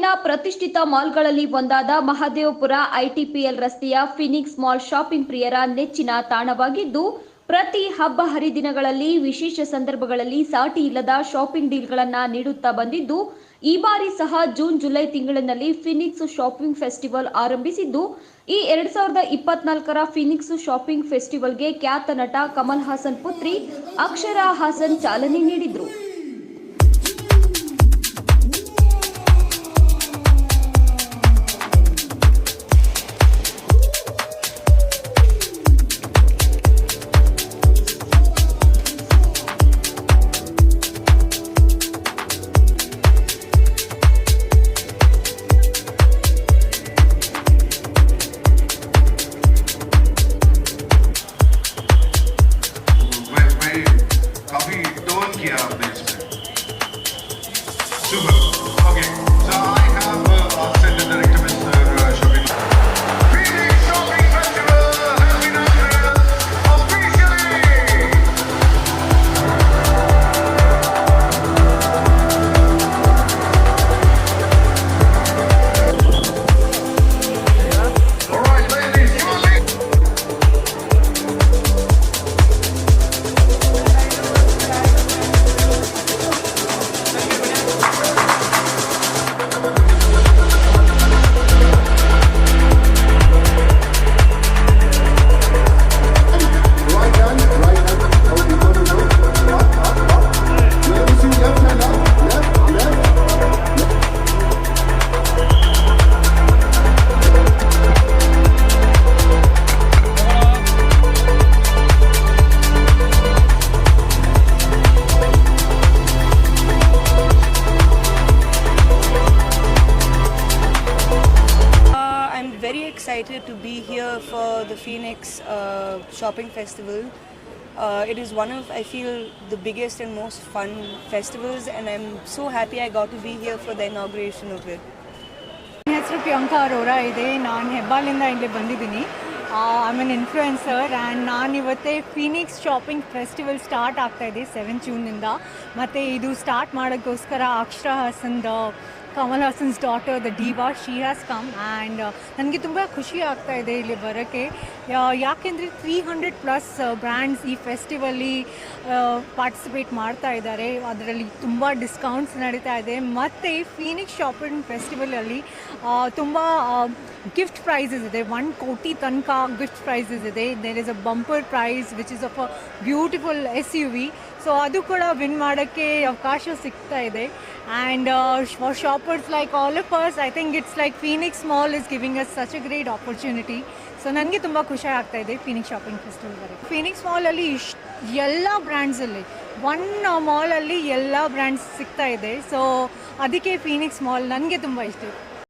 ಬೆಂಗಳೂರಿನ ಪ್ರತಿಷ್ಠಿತ ಮಾಲ್ಗಳಲ್ಲಿ ಒಂದಾದ ಮಹದೇವಪುರ ಐಟಿಪಿಎಲ್ ರಸ್ತೆಯ ಫಿನಿಕ್ಸ್ ಮಾಲ್ ಶಾಪಿಂಗ್ ಪ್ರಿಯರ ನೆಚ್ಚಿನ ತಾಣವಾಗಿದ್ದು, ಪ್ರತಿ ಹಬ್ಬ ಹರಿದಿನಗಳಲ್ಲಿ ವಿಶೇಷ ಸಂದರ್ಭಗಳಲ್ಲಿ ಸಾಟಿ ಇಲ್ಲದ ಶಾಪಿಂಗ್ ಡೀಲ್ಗಳನ್ನು ನೀಡುತ್ತಾ ಬಂದಿದ್ದು, ಈ ಬಾರಿ ಸಹ ಜೂನ್ ಜುಲೈ ತಿಂಗಳಿನಲ್ಲಿ ಫಿನಿಕ್ಸ್ ಶಾಪಿಂಗ್ ಫೆಸ್ಟಿವಲ್ ಆರಂಭಿಸಿದ್ದು, ಈ 2024ರ ಫಿನಿಕ್ಸ್ ಶಾಪಿಂಗ್ ಫೆಸ್ಟಿವಲ್ಗೆ ಖ್ಯಾತ ನಟ ಕಮಲ್ ಹಾಸನ್ ಪುತ್ರಿ ಅಕ್ಷರಾ ಹಾಸನ್ ಚಾಲನೆ ನೀಡಿದರು. काफी टोन किया आपने इसमें. Super. Okay. So I have Assistant Director Mr. Shabin. Phoenix Shopping Festival has been announced officially. All right, ladies, you are late. I'm very excited to be here for the Phoenix Shopping Festival. It is one of, I feel, the biggest and most fun festivals, and I'm so happy I got to be here for the inauguration of it. ನನ್ನ ಹೆಸರು ಪ್ರಿಯಾಂಕಾ ಅರೋರಾ ಇದೆ. ನಾನು ಹೆಬ್ಬಾಳಿಂದ ಇಲ್ಲಿ ಬಂದಿದ್ದೀನಿ. I am an influencer and ನಾನಿವತ್ತೇ Phoenix shopping festival start ಆಗ್ತಾಯಿದೆ 7 ಜೂನಿಂದ. ಮತ್ತು ಇದು ಸ್ಟಾರ್ಟ್ ಮಾಡೋಕ್ಕೋಸ್ಕರ ಅಕ್ಷರಾ ಹಾಸನ್ದ Kamal Haasan's daughter the diva she has come and ನನಗೆ ತುಂಬ ಖುಷಿ ಆಗ್ತಾ ಇದೆ ಇಲ್ಲಿ ಬರೋಕ್ಕೆ. ಯಾಕೆಂದರೆ 300+ ಬ್ರ್ಯಾಂಡ್ಸ್ ಈ ಫೆಸ್ಟಿವಲ್ಲಿ ಪಾರ್ಟಿಸಿಪೇಟ್ ಮಾಡ್ತಾ ಇದ್ದಾರೆ. ಅದರಲ್ಲಿ ತುಂಬ ಡಿಸ್ಕೌಂಟ್ಸ್ ನಡೀತಾ ಇದೆ. ಮತ್ತು ಫೀನಿಕ್ಸ್ ಶಾಪಿಂಗ್ ಫೆಸ್ಟಿವಲಲ್ಲಿ ತುಂಬ ಗಿಫ್ಟ್ ಪ್ರೈಸಸ್ ಇದೆ. 1 ಕೋಟಿ ತನಕ ಗಿಫ್ಟ್ ಪ್ರೈಸಸ್ ಇದೆ. There is a bumper prize which is of a beautiful SUV. So ಅದು ಕೂಡ ವಿನ್ ಮಾಡೋಕ್ಕೆ ಅವಕಾಶ ಸಿಗ್ತಾ ಇದೆ. And for shoppers like all of us, I think it's like Phoenix mall is giving us such a great opportunity. So ನನಗೆ ತುಂಬ ಖುಷಿ ಆಗ್ತಾ ಇದೆ ಫೀನಿಕ್ಸ್ ಶಾಪಿಂಗ್ ಫೆಸ್ಟಿವಲ್ ಬರೋಕ್ಕೆ. ಫೀನಿಕ್ಸ್ ಮಾಲಲ್ಲಿ ಎಲ್ಲ ಬ್ರ್ಯಾಂಡ್ಸಲ್ಲಿ ಒನ್ ಮಾಲಲ್ಲಿ ಎಲ್ಲ ಬ್ರ್ಯಾಂಡ್ಸ್ ಸಿಗ್ತಾ ಇದೆ. ಸೊ ಅದಕ್ಕೆ ಫೀನಿಕ್ಸ್ ಮಾಲ್ ನನಗೆ ತುಂಬ ಇಷ್ಟ.